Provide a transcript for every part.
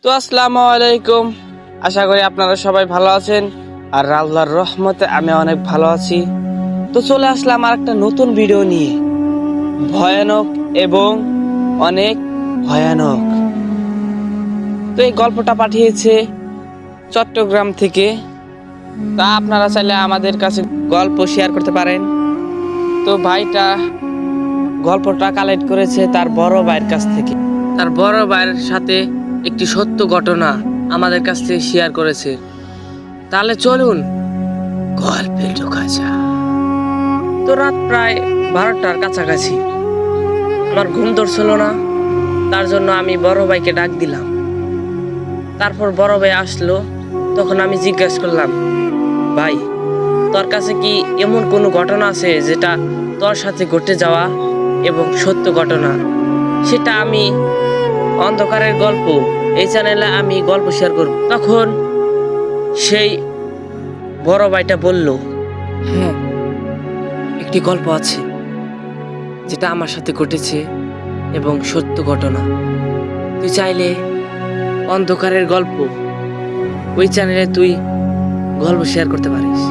তো আসসালামু আলাইকুম। আশা করি আপনারা সবাই ভালো আছেন, আর আল্লাহর রহমতে আমি অনেক ভালো আছি। তো চলে আসলাম আর একটা নতুন ভিডিও নিয়ে, ভয়ানক এবং অনেক ভয়ানক। তো এই গল্পটা পাঠিয়েছে চট্টগ্রাম থেকে। তা আপনারা চাইলে আমাদের কাছে গল্প শেয়ার করতে পারেন। তো ভাইটা গল্পটা কালেক্ট করেছে তার বড় ভাইয়ের কাছ থেকে। তার বড় ভাইয়ের সাথে একটি সত্য ঘটনা আমাদের কাছ থেকে শেয়ার করেছে। তাহলে চলুন গল্পে ঢোকা যাক। তো রাত প্রায় 12টার কাছাকাছি, আমার ঘুম ধরছিল না, তার জন্য আমি বড় ভাইকে ডাক দিলাম। তারপর বড় ভাই আসলো। তখন আমি জিজ্ঞাসা করলাম, ভাই তোর কাছে কি এমন কোনো ঘটনা আছে যেটা তোর সাথে ঘটে যাওয়া এবং সত্য ঘটনা? সেটা আমি অন্ধকারের গল্প এই চ্যানেলে আমি গল্প শেয়ার করব। তখন সেই বড় ভাইটা বলল, হ্যাঁ, একটি গল্প আছে যেটা আমার সাথে ঘটেছে এবং সত্য ঘটনা। তুই চাইলে অন্ধকারের গল্প ওই চ্যানেলে তুই গল্প শেয়ার করতে পারিস।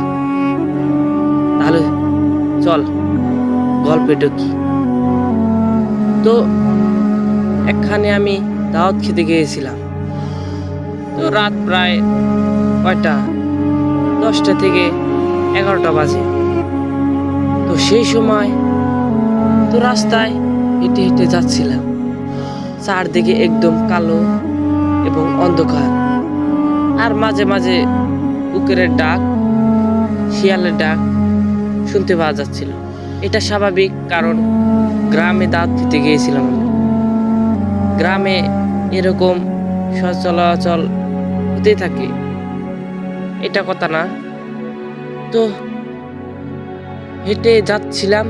তাহলে চল গল্পে ঢুকি। তো একখানে আমি দাওয়াত খেতে গিয়েছিলাম। তো রাত প্রায় কয়টা, 10টা থেকে 11টা বাজে। তো সেই সময় তো রাস্তায় হেঁটে হেঁটে যাচ্ছিলাম, চারদিকে একদম কালো এবং অন্ধকার, আর মাঝে মাঝে কুকুরের ডাক, শিয়ালের ডাক শুনতে পাওয়া যাচ্ছিল। এটা স্বাভাবিক, কারণ গ্রামে দাওয়াত খেতে গিয়েছিলাম আমি। গ্রামে এরকম সচলাচল হতেই থাকে, এটা কথা না। তো হেঁটে যাচ্ছিলাম,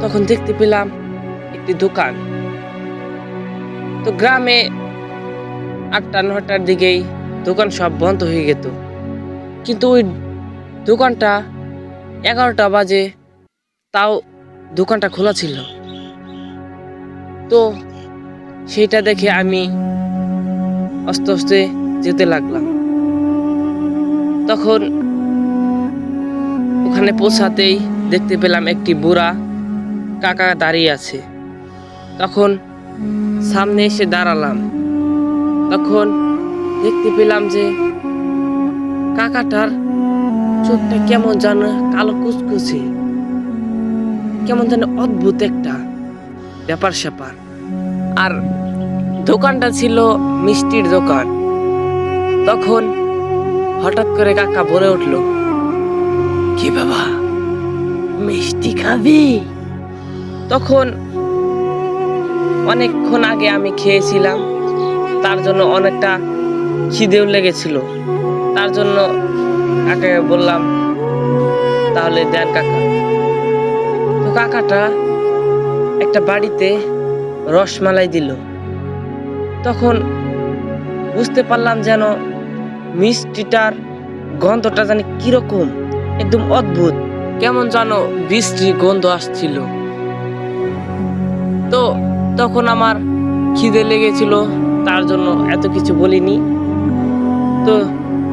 তখন দেখতে পেলাম একটি দোকান। তো গ্রামে 8টা-9টার দিকেই দোকান সব বন্ধ হয়ে যেত, কিন্তু ওই দোকানটা 11টা বাজে তাও দোকানটা খোলা ছিল। তো সেটা দেখে আমি আস্তে আস্তে যেতে লাগলাম। তখন ওখানে পৌঁছাতেই দেখতে পেলাম একটি বুড়া কাকা দাঁড়িয়ে আছে। তখন সামনে এসে দাঁড়ালাম। তখন দেখতে পেলাম যে কাকাটার চোখটা কেমন যেন কালো কুচকুচে, কেমন যেন অদ্ভুত একটা ব্যাপার স্যাপার। আর দোকানটা ছিল মিষ্টির দোকান। তখন হঠাৎ করে কাকা বলে উঠলো, কি বাবা, মিষ্টি খাবি? তখন অনেকক্ষণ আগে আমি খেয়েছিলাম, তার জন্য অনেকটা খিদেও লেগেছিল। তার জন্য কাকাকে বললাম, তাহলে দেন কাকা। তো কাকাটা একটা বাড়িতে রসমালাই দিল। তখন বুঝতে পারলাম যেন মিষ্টিটার গন্ধটা জানি কিরকম, একদম অদ্ভুত, কেমন যেন বিশ্রী গন্ধ আসছিল। তো তখন আমার খিদে লেগেছিল, তার জন্য এত কিছু বলিনি। তো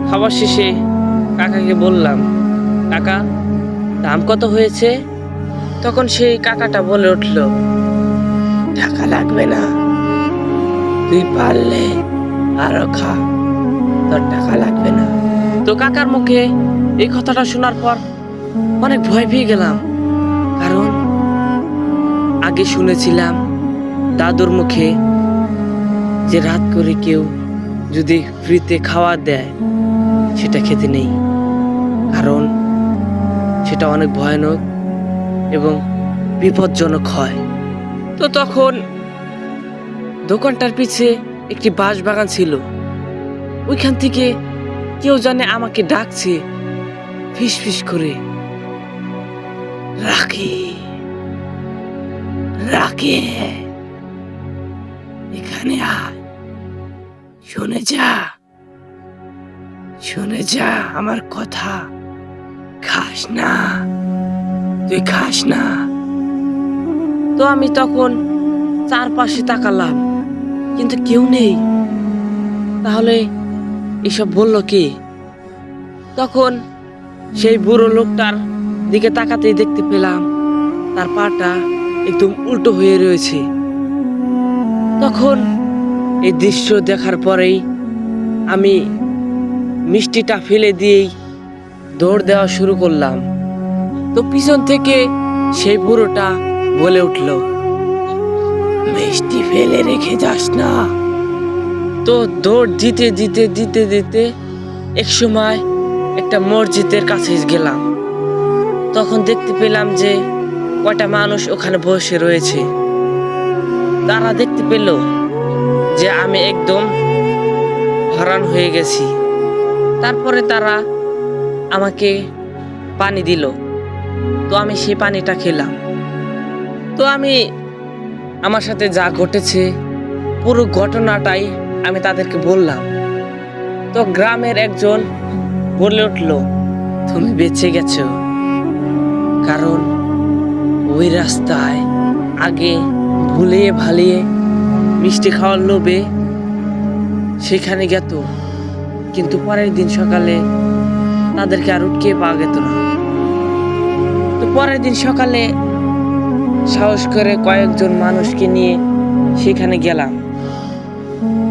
খাবার শেষে কাকাকে বললাম, কাকা দাম কত হয়েছে? তখন সেই কাকাটা বলে উঠল, টাকা লাগবে না, তুই পারলে আরো খা, তোর টাকা লাগবে না। তো কাকার মুখে এই কথাটা শোনার পর অনেক ভয় পেয়ে গেলাম, কারণ আগে শুনেছিলাম দাদুর মুখে যে রাত করে কেউ যদি ফ্রিতে খাওয়া দেয় সেটা খেতে নেই, কারণ সেটা অনেক ভয়ানক এবং বিপজ্জনক হয়। তো তখন দোকানটার পিছে একটি বাঁশ বাগান ছিল, ওইখান থেকে কেউ জানে আমাকে ডাকছে ফিস ফিস করে, রাখি রাখি, এখানে আয়, শুনে যা, শুনে যা আমার কথা, খাস না, তুই খাস না। তো আমি তখন চারপাশে তাকালাম, কিন্তু কেউ নেই। তাহলে এসব বললো কি? তখন সেই বুড়ো লোকটার দিকে তাকাতেই দেখতে পেলাম তার পাটা একদম উল্টো হয়ে রয়েছে। তখন এই দৃশ্য দেখার পরেই আমি মিষ্টিটা ফেলে দিয়েই দৌড় দেওয়া শুরু করলাম। তো পিছন থেকে সেই বুড়োটা বলে উঠল, মিষ্টি ফেলে রেখে যাস না। তো দৌড় দিতে দিতে দিতে দিতে এক সময় একটা মসজিদের কাছে গেলাম। তখন দেখতে পেলাম যে কয়টা মানুষ ওখানে বসে রয়েছে। তারা দেখতে পেল যে আমি একদম হরান হয়ে গেছি। তারপরে তারা আমাকে পানি দিল। তো আমি সেই পানিটা খেলাম। তো আমি আমার সাথে যা ঘটেছে পুরো ঘটনাটাই আমি তাদেরকে বললাম। তো গ্রামের একজন বলে উঠল, তুমি বেঁচে গেছো, কারণ ওই রাস্তায় আগে ভুলিয়ে ভালিয়ে মিষ্টি খাওয়ার লোভে সেখানে গেত, কিন্তু পরের দিন সকালে তাদেরকে আর উঠকে পাওয়া যেত না। তো পরের দিন সকালে সাহস করে কয়েকজন মানুষকে নিয়ে সেখানে গেলাম।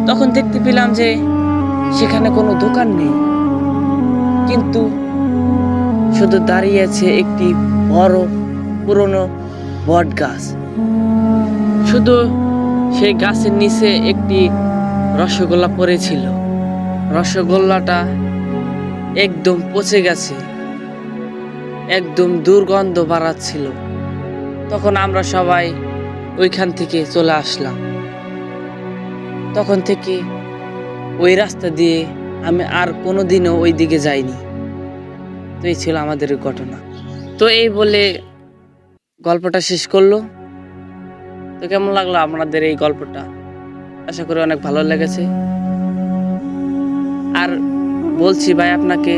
তখন দেখতে পেলাম যে সেখানে কোনো দোকান নেই, কিন্তু শুধু দাঁড়িয়ে আছে একটি বড় পুরনো বট গাছ। শুধু সেই গাছের নিচে একটি রসগোল্লা পড়েছিল। রসগোল্লাটা একদম পচে গেছে, একদম দুর্গন্ধ বাড়াচ্ছিল। তখন আমরা সবাই ওইখান থেকে চলে আসলাম। তখন থেকে ওই রাস্তা দিয়ে আমি আর কোনোদিনও ওই দিকে যাইনি। তো এই ছিল আমাদের ঘটনা। তো এই বলে গল্পটা শেষ করলো। তো কেমন লাগলো আপনাদের এই গল্পটা? আশা করি অনেক ভালো লেগেছে। আর বলছি ভাই আপনাকে,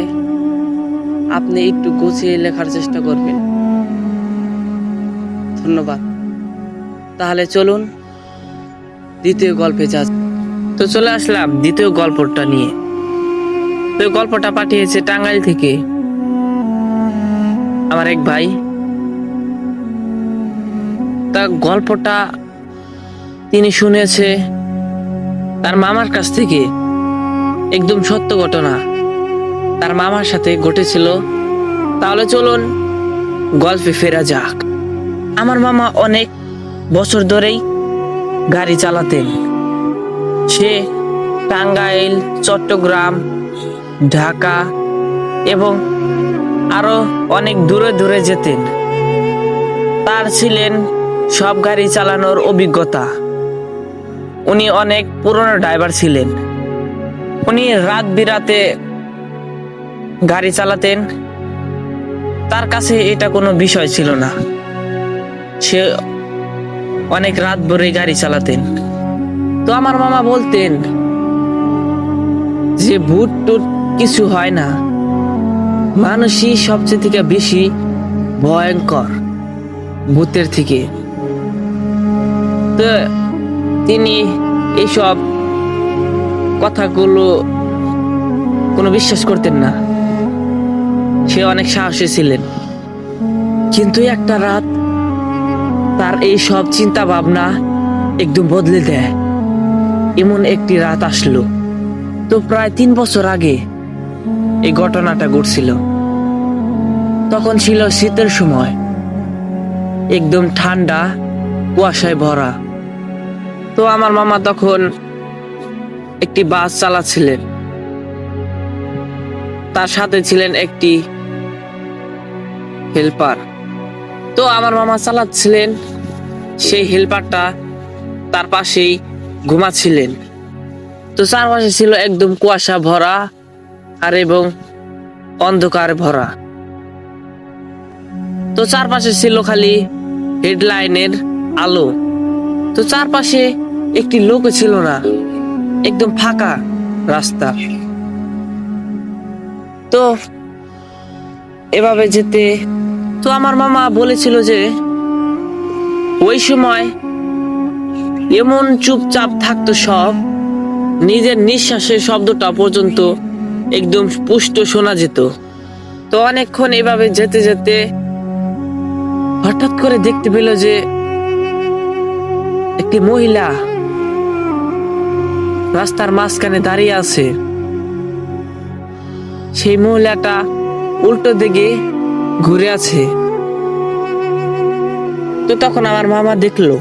আপনি একটু গুছিয়ে লেখার চেষ্টা করবেন। ধন্যবাদ। তাহলে চলুন দ্বিতীয় গল্পে যা। তো চলে আসলাম দ্বিতীয় গল্পটা নিয়ে। তো গল্পটা পাঠিয়েছে টাঙ্গাইল থেকে আমার এক ভাই। তা গল্পটা তিনি শুনেছে তার মামার কাছ থেকে। একদম সত্য ঘটনা, তার মামার সাথে ঘটেছিল। তাহলে চলুন গল্পে ফেরা যাক। আমার মামা অনেক বছর ধরেই গাড়ি চালাতেন। সে টাঙ্গাইল, চট্টগ্রাম, ঢাকা এবং আরো অনেক দূরে দূরে যেতেন। তার ছিলেন সব গাড়ি চালানোর অভিজ্ঞতা। উনি অনেক পুরনো ড্রাইভার ছিলেন। উনি রাত বিরাতে গাড়ি চালাতেন। তার কাছে এটা কোনো বিষয় ছিল না। সে অনেক রাত ভরে গাড়ি চালাতেন। তো আমার মামা বলতেন যে ভূত টুট কিছু হয় না, মানুষই সবচেয়ে থেকে বেশি ভয়ঙ্কর ভূতের থেকে। তো তিনি এইসব কথাগুলো কোনো বিশ্বাস করতেন না। সে অনেক সাহসী ছিলেন। কিন্তু একটা রাত তার এই সব চিন্তা ভাবনা একদম বদলে দেয়। এমন একটি রাত আসলো। তো প্রায় 3 বছর আগে এই ঘটনাটা ঘটছিল। তখন ছিল শীতের সময়, একদম ঠান্ডা, কুয়াশায় ভরা। তো আমার মামা তখন একটি বাস চালাচ্ছিলেন। তার সাথে ছিলেন একটি হেল্পার। তো আমার মামা চালাচ্ছিলেন, সেই হেল্পারটা তার পাশেই ঘুমাচ্ছিলেন। তো চারপাশে ছিল একদম কুয়াশা ভরা আর এবং অন্ধকার ভরা। তো চারপাশে ছিল খালি হেডলাইনের আলো। তো চারপাশে একটি লোক ছিল না, একদম ফাঁকা রাস্তা। তো এভাবে যেতে, তো আমার মামা বলেছিল যে ওই সময় এমন চুপচাপ থাকতো সব, নিজের নিঃশ্বাসের শব্দটা পর্যন্ত একদম স্পষ্ট শোনা যেত। তো অনেকক্ষণ এভাবে যেতে যেতে হঠাৎ করে দেখতে পেল যে একটি মহিলা রাস্তার মাঝখানে দাঁড়িয়ে আছে। সেই মহিলাটা উল্টো দিকে ঘুরে আছে। তো তখন আমার মামা দেখলো,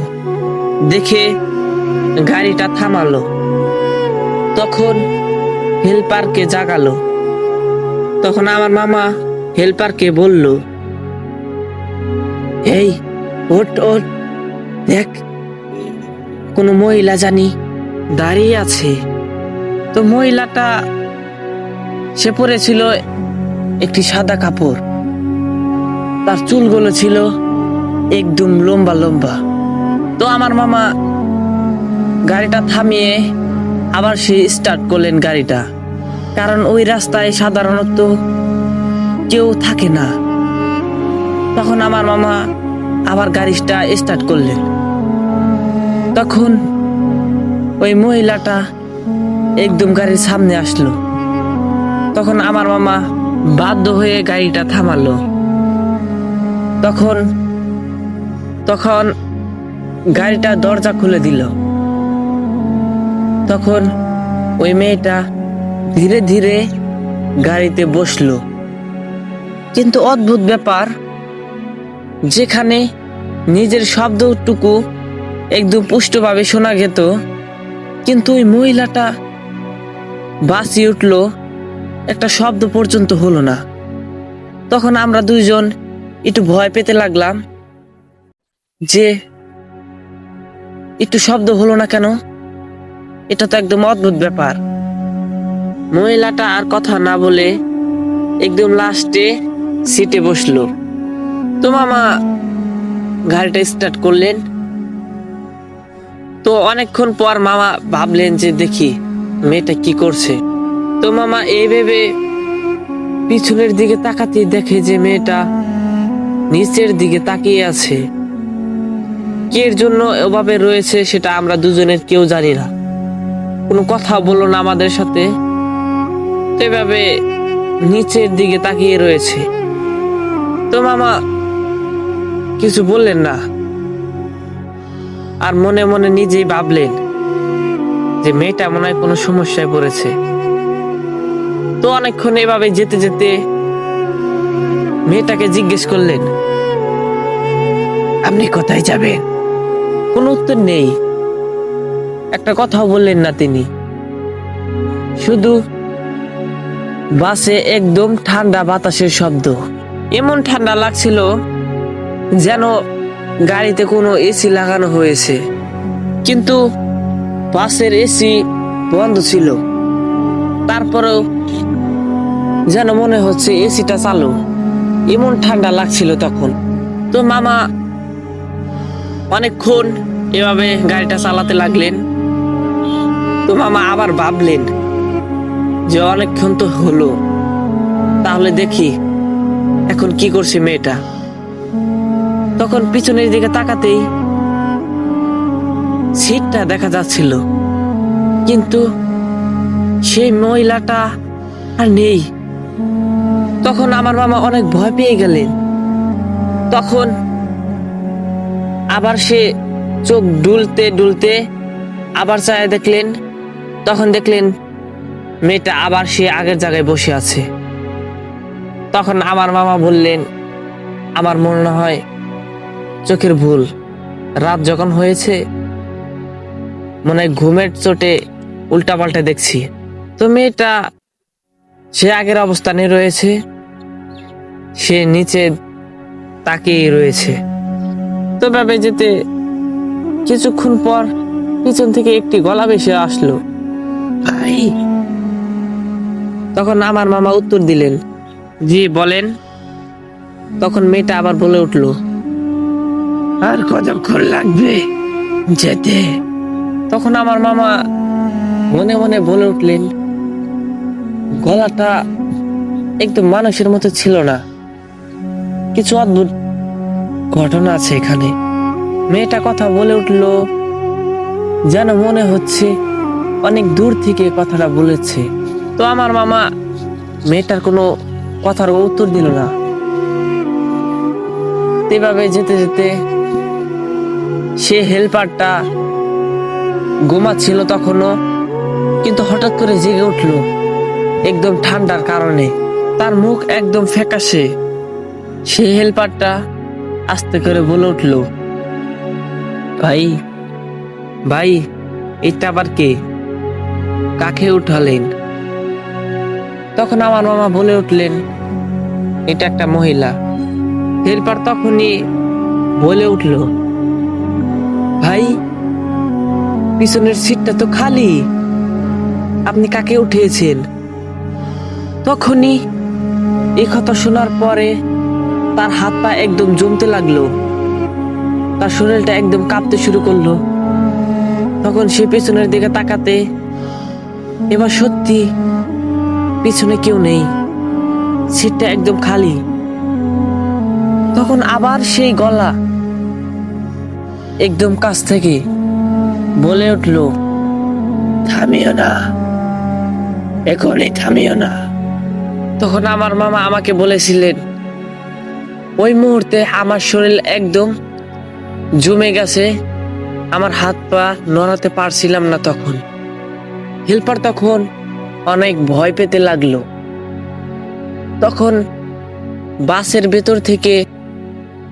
দেখে গাড়িটা থামালো। তখন হেল্পারকে জাগালো। তখন আমার মামা হেল্পারকে বলল, এই ওঠ ওঠ, দেখ কোনো মহিলা জানি দাঁড়িয়ে আছে। তো মহিলাটা সে পরেছিল একটি সাদা কাপড়, তার চুলগুলো ছিল একদম লম্বা লম্বা। তো আমার মামা গাড়িটা থামিয়ে আবার সে স্টার্ট করলেন গাড়িটা, কারণ ওই রাস্তায় সাধারণত কেউ থাকে না। তখন আমার মামা আবার গাড়িটা স্টার্ট করলেন। তখন ওই মহিলাটা একদম গাড়ির সামনে আসলো। তখন আমার মামা বাধ্য হয়ে গাড়িটা থামালো। তখন তখন গাড়িটা দরজা খুলে দিল। তখন ওই মেয়েটা ধীরে ধীরে গাড়িতে বসলো। কিন্তু অদ্ভুত ব্যাপার, যেখানে নিজের শব্দটুকু একদম পুষ্টভাবে শোনা যেত, কিন্তু ওই মহিলাটা বাঁচিয়ে উঠল, একটা শব্দ পর্যন্ত হলো না। তখন আমরা দুইজন একটু ভয় পেতে লাগলাম যে একটু শব্দ হলো না কেন, এটা তো একদম অদ্ভুত ব্যাপার। মহিলাটা আর কথা না বলে একদম লাস্টে সিটে বসলো। তো মামা গাড়িটা স্টার্ট করলেন। তো অনেকক্ষণ পর মামা ভাবলেন যে দেখি মেয়েটা কি করছে। তো মামা এই ভেবে পিছনের দিকে তাকাতেই দেখে যে মেয়েটা নিচের দিকে তাকিয়ে আছে। এর জন্য ওভাবে রয়েছে সেটা আমরা দুজনের কেউ জানি না, কোনো কথা বললো না আমাদের সাথে। এভাবে নিচের দিকে তাকিয়ে রয়েছে। তো মামা কিছু বললেন না, আর মনে মনে নিজেই ভাবলেন যে মেয়েটা মনে হয় কোনো সমস্যায় পড়েছে। তো অনেকক্ষণ এভাবে যেতে যেতে মেয়েটাকে জিজ্ঞেস করলেন, আপনি কোথায় যাবেন? কোনো উত্তর নেই, একটা কথাও বললেন না তিনি। শুধু বাসে একদম ঠান্ডা বাতাসের শব্দ, এমন ঠান্ডা লাগছিল যেন গাড়িতে কোনো এসি লাগানো হয়েছে, কিন্তু বাসের এসি বন্ধ ছিল। তারপরেও যেন মনে হচ্ছে এসিটা চালু, এমন ঠান্ডা লাগছিল তখন। তো মামা অনেকক্ষণ এভাবে গাড়িটা চালাতে লাগলেন। তো মামা আবার ভাবলেন যে অনেকক্ষণ তো হলো, তাহলে দেখি এখন কি করছে মেয়েটা। তখন পিছনের দিকে তাকাতেই সিটটা দেখা যাচ্ছিল, কিন্তু সেই মহিলাটা আর নেই। তখন আমার মামা অনেক ভয় পেয়ে গেলেন। তখন আবার সে চোখ ডুলতে ডুলতে আবার চায় দেখলেন। তখন দেখলেন মেয়েটা আবার সে আগের জায়গায় বসে আছে। তখন আমার মামা বললেন, আমার মনে হয় চোখের ভুল, রাত যখন হয়েছে মনে হয় ঘুমের চোটে উল্টাপাল্টা দেখছি। তো মেয়েটা সে আগের অবস্থানে রয়েছে, সে নিচে তাকিয়ে রয়েছে। তো ভাবে যেতে কিছুক্ষণ পর পিছন থেকে একটি গলা ভেসে আসলো, ভাই। তখন আমার মামা উত্তর দিলেন, জি বলেন। তখন মেয়েটা আবার বলে উঠলো, আর কতক্ষণ লাগবে যেতে? তখন আমার মামা মনে মনে বলে উঠলেন, গলাটা একদম মানুষের মতো ছিল না, কিছু অদ্ভুত ঘটনা আছে এখানে। মেয়েটা কথা বলে উঠলো যেন মনে হচ্ছে অনেক দূর থেকে কথাটা বলেছে। তো আমার মামা মেয়েটার কোনো কথার উত্তর দিল না। এভাবে যেতে যেতে সে হেল্পারটা ঘুমাচ্ছিল তখনও, কিন্তু হঠাৎ করে জেগে উঠলো একদম ঠান্ডার কারণে। তার মুখ একদম ফ্যাকাশে। সে হেল্পারটা আস্তে করে বলে উঠলো, ভাই ভাই, এটা আবার কে? কাকে উঠালেন? তখন আমার মামা বলে উঠলেন, এটা একটা মহিলা। হেল্পার তখনই বলে উঠলো, ভাই, পিছনের সিটটা তো খালি, আপনি কাকে উঠিয়েছেন? তখনই এই কথা শোনার পরে তার হাত পা একদম জমতে লাগলো, তার শরীরটা একদম কাঁপতে শুরু করলো। তখন সে পেছনের দিকে তাকাতে, এবার সত্যি পিছনে কেউ নেই, সিটটা একদম খালি। তখন আবার সেই গলা একদম কাছ থেকে বলে উঠলো, থামিও না, এখনই থামিও না। তখন আমার মামা আমাকে বলেছিলেন, ওই মুহূর্তে আমার শরীর একদম জমে গেছে, আমার হাত পা নড়াতে পারছিলাম না। তখন হেল্পার তখন অনেক ভয় পেতে লাগলো। তখন বাসের ভেতর থেকে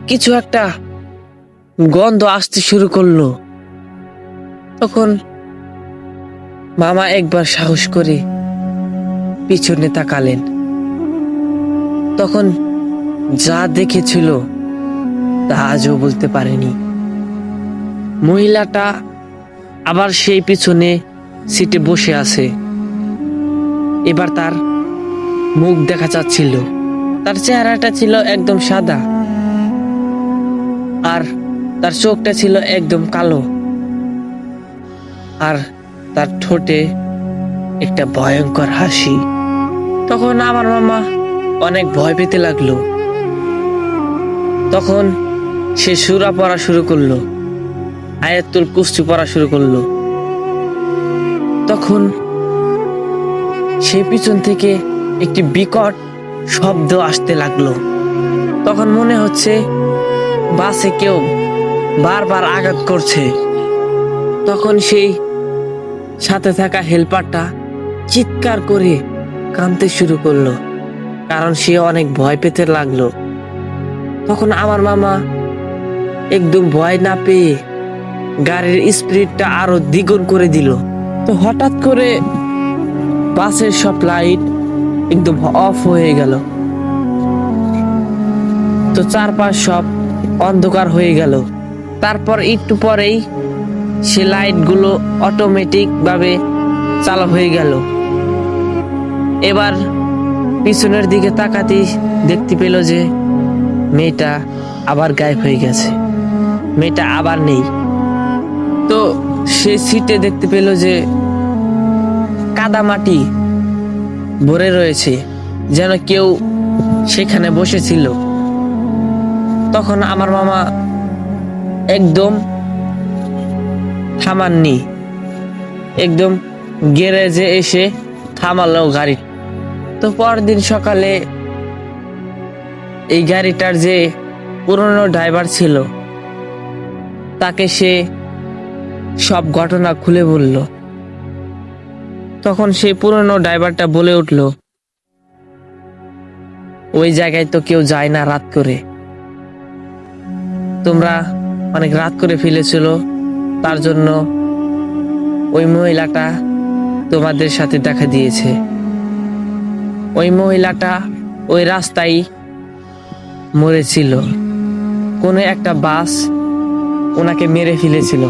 কিছু একটা গন্ধ আসতে শুরু করলো। তখন মামা একবার সাহস করে পিছনে তাকালেন। তখন যা দেখেছিল তা আজও বলতে পারেনি। মহিলাটা আবার সেই পিছনে সিটে বসে আছে। এবার তার মুখ দেখা যাচ্ছিল, তার চেহারাটা ছিল একদম সাদা, আর তার চোখটা ছিল একদম কালো, আর তার ঠোঁটে একটা ভয়ঙ্কর হাসি। তখন আমার মামা অনেক ভয় পেতে লাগলো। তখন সে সূরা পড়া শুরু করলো, আয়াতুল কুরসি পড়া শুরু করলো। তখন সে পিছন থেকে একটি বিকট শব্দ আসতে লাগলো। তখন মনে হচ্ছে বাসে কেউ বারবার আঘাত করছে। তখন সেই সাথে থাকা হেল্পারটা চিৎকার করে কাঁদতে শুরু করলো, কারণ সে অনেক ভয় পেতে লাগলো। তখন আমার মামা একদম ভয় না পেয়ে গাড়ির স্পিডটা আরো দ্বিগুণ করে দিল। তো হঠাৎ করে বাসের সব লাইট একদম অফ হয়ে গেল। তো চারপাশ সব অন্ধকার হয়ে গেল। তারপর একটু পরেই সে লাইটগুলো অটোমেটিক ভাবে চালু হয়ে গেল। এবার পিছনের দিকে তাকাতেই দেখতে পেল যে মেয়েটা আবার গায়েব হয়ে গেছে, মেয়েটা আবার নেই। তো সে সিটে দেখতে পেল যে কাদা মাটি ভরে রয়েছে, যেন কেউ সেখানে বসেছিল। তখন আমার মামা একদম থামাননি, একদম গ্যারেজে এসে থামালো গাড়ি। তো পরদিন সকালে এই গাড়িটার যে পুরনো ড্রাইভার ছিল তাকে সে সব ঘটনা খুলে বলল। তখন সেই পুরনো ড্রাইভারটা বলে উঠল, ওই জায়গায় তো কেউ যায় না রাত করে, তোমরা অনেক রাত করে ফেলেছিল, তার জন্য ওই মহিলাটা তোমাদের সাথে দেখা দিয়েছে। ওই মহিলাটা ওই রাস্তায় মরেছিল, কোনো একটা বাস ওনাকে মেরে ফেলেছিল।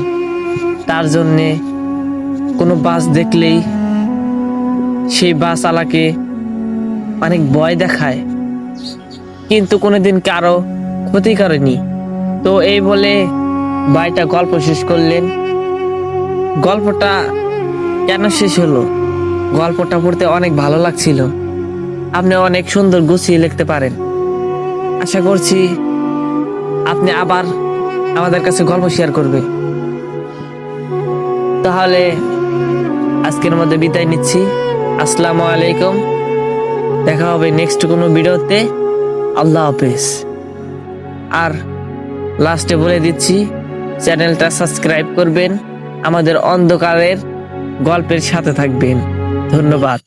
তার জন্যে কোনো বাস দেখলেই সেই বাস আলাকে অনেক ভয় দেখায়, কিন্তু কোনোদিন কারো ক্ষতি করেনি। তো এই বলে ভাইটা গল্প শেষ করলেন। গল্পটা কেন শেষ হলো? গল্পটা পড়তে অনেক ভালো লাগছিল। আপনি অনেক সুন্দর গুছিয়ে লিখতে পারেন। আশা করছি আপনি আবার আমাদের কাছে গল্প শেয়ার করবেন। তাহলে আজকের মধ্যে বিদায় নিচ্ছি। আসসালামু আলাইকুম। দেখা হবে নেক্সট কোনো ভিডিওতে। আল্লাহ হাফেজ। আর লাস্টে বলে দিচ্ছি, চ্যানেলটা সাবস্ক্রাইব করবেন, আমাদের অন্ধকারের গল্পের সাথে থাকবেন। ধন্যবাদ।